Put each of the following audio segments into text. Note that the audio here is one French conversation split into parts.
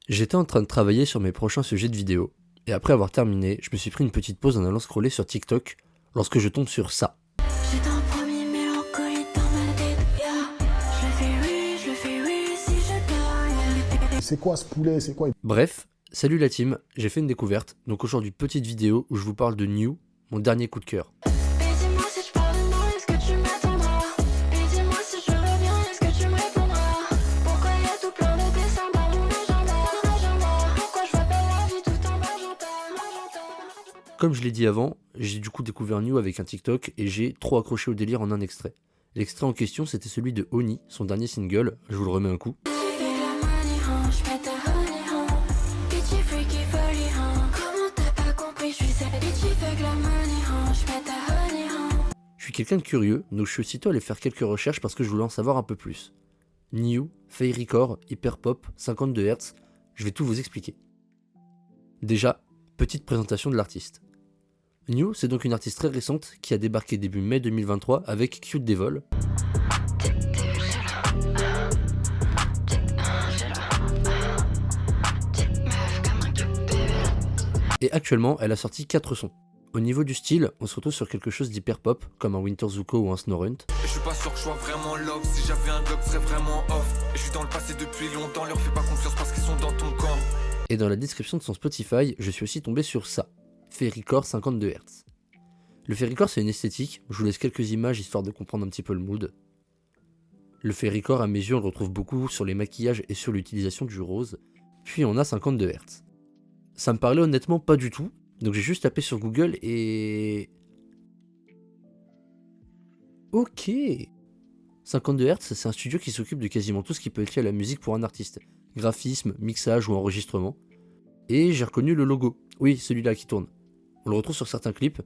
J'étais en train de travailler sur mes prochains sujets de vidéo, et après avoir terminé, je me suis pris une petite pause en allant scroller sur TikTok, lorsque je tombe sur ça. J'ai un premier mélancolie dans ma tête, yeah. Je le fais oui, si je dois, yeah. C'est quoi ce poulet? C'est quoi? Bref, salut la team, j'ai fait une découverte, donc aujourd'hui petite vidéo où je vous parle de New, mon dernier coup de cœur. Et dis-moi si je parle de moi, est-ce que tu m'attendras? Et dis-moi si je reviens, est-ce que tu me répondras? Pourquoi y a tout plein de dessins dans mon agenda? Pourquoi je vois pas la vie tout en magenta? Comme je l'ai dit avant, j'ai du coup découvert New avec un TikTok et j'ai trop accroché au délire en un extrait. L'extrait en question c'était celui de Oni, son dernier single, je vous le remets un coup. Je suis quelqu'un de curieux, donc je suis aussitôt allé faire quelques recherches parce que je voulais en savoir un peu plus. New, Fairy Core, Hyper Pop, 52 Hz, je vais tout vous expliquer. Déjà, petite présentation de l'artiste. New, c'est donc une artiste très récente qui a débarqué début mai 2023 avec Cute Devil. Et actuellement, elle a sorti 4 sons. Au niveau du style, on se retrouve sur quelque chose d'hyper pop, comme un Winter Zuko ou un Snorunt. Et je suis pas sûr que je sois vraiment love, si j'avais un globe, serait vraiment off. Et je suis dans le passé depuis longtemps, leur fais pas confiance parce qu'ils sont dans ton camp. Et dans la description de son Spotify, je suis aussi tombé sur ça, Fairy Core 52 Hz. Le Fairy Core c'est une esthétique, je vous laisse quelques images histoire de comprendre un petit peu le mood. Le Fairy Core à mes yeux on le retrouve beaucoup sur les maquillages et sur l'utilisation du rose, puis on a 52 Hz. Ça me parlait honnêtement pas du tout, donc j'ai juste tapé sur Google et... Ok 52 Hz c'est un studio qui s'occupe de quasiment tout ce qui peut être lié à la musique pour un artiste. Graphisme, mixage ou enregistrement. Et j'ai reconnu le logo, oui celui-là qui tourne. On le retrouve sur certains clips.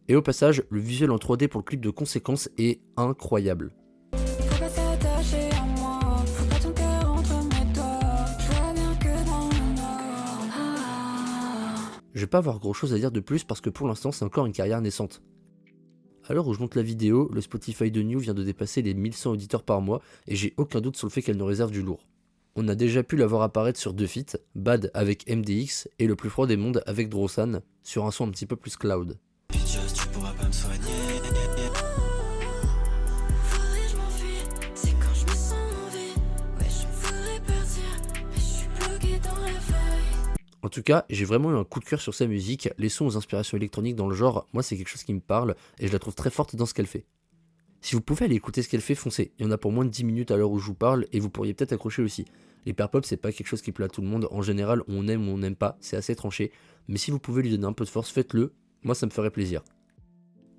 Et au passage, le visuel en 3D pour le clip de Conséquence est incroyable. Faut pas s'attacher à moi, faut pas ton cœur entre mes doigts. Je vois bien que dans le noir. Je vais pas avoir grand chose à dire de plus parce que pour l'instant c'est encore une carrière naissante. À l'heure où je monte la vidéo, le Spotify de New vient de dépasser les 1100 auditeurs par mois et j'ai aucun doute sur le fait qu'elle nous réserve du lourd. On a déjà pu la voir apparaître sur 2 feats, Bad avec MDX et Le plus froid des mondes avec Drosan, sur un son un petit peu plus cloud. Bitches, tu pourras pas me soigner. Faudrait que je m'enfuis, c'est quand je me sens en vie. Ouais, je voudrais partir, mais je suis bloqué dans la feuille. En tout cas, j'ai vraiment eu un coup de cœur sur sa musique, les sons aux inspirations électroniques dans le genre, moi c'est quelque chose qui me parle et je la trouve très forte dans ce qu'elle fait. Si vous pouvez aller écouter ce qu'elle fait, foncez, il y en a pour moins de 10 minutes à l'heure où je vous parle et vous pourriez peut-être accrocher aussi. L'hyperpop c'est pas quelque chose qui plaît à tout le monde, en général on aime ou on n'aime pas, c'est assez tranché, mais si vous pouvez lui donner un peu de force, faites-le, moi ça me ferait plaisir.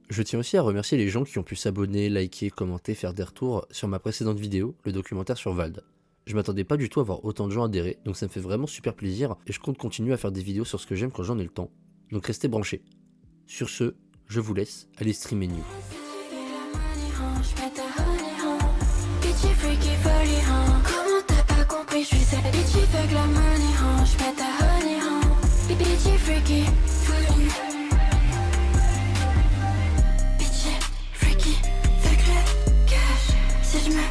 Je tiens aussi à remercier les gens qui ont pu s'abonner, liker, commenter, faire des retours sur ma précédente vidéo, le documentaire sur Vald. Je m'attendais pas du tout à voir autant de gens adhérer, donc ça me fait vraiment super plaisir et je compte continuer à faire des vidéos sur ce que j'aime quand j'en ai le temps. Donc restez branchés. Sur ce, je vous laisse, allez streamer New. Bitchy freaky folie, hein. Comment t'as pas compris, je suis cette bitchy fuck la money, hein. J'pète ta honey, hein. Bitchy freaky folie. Bitchy freaky fuck le cash. Si je me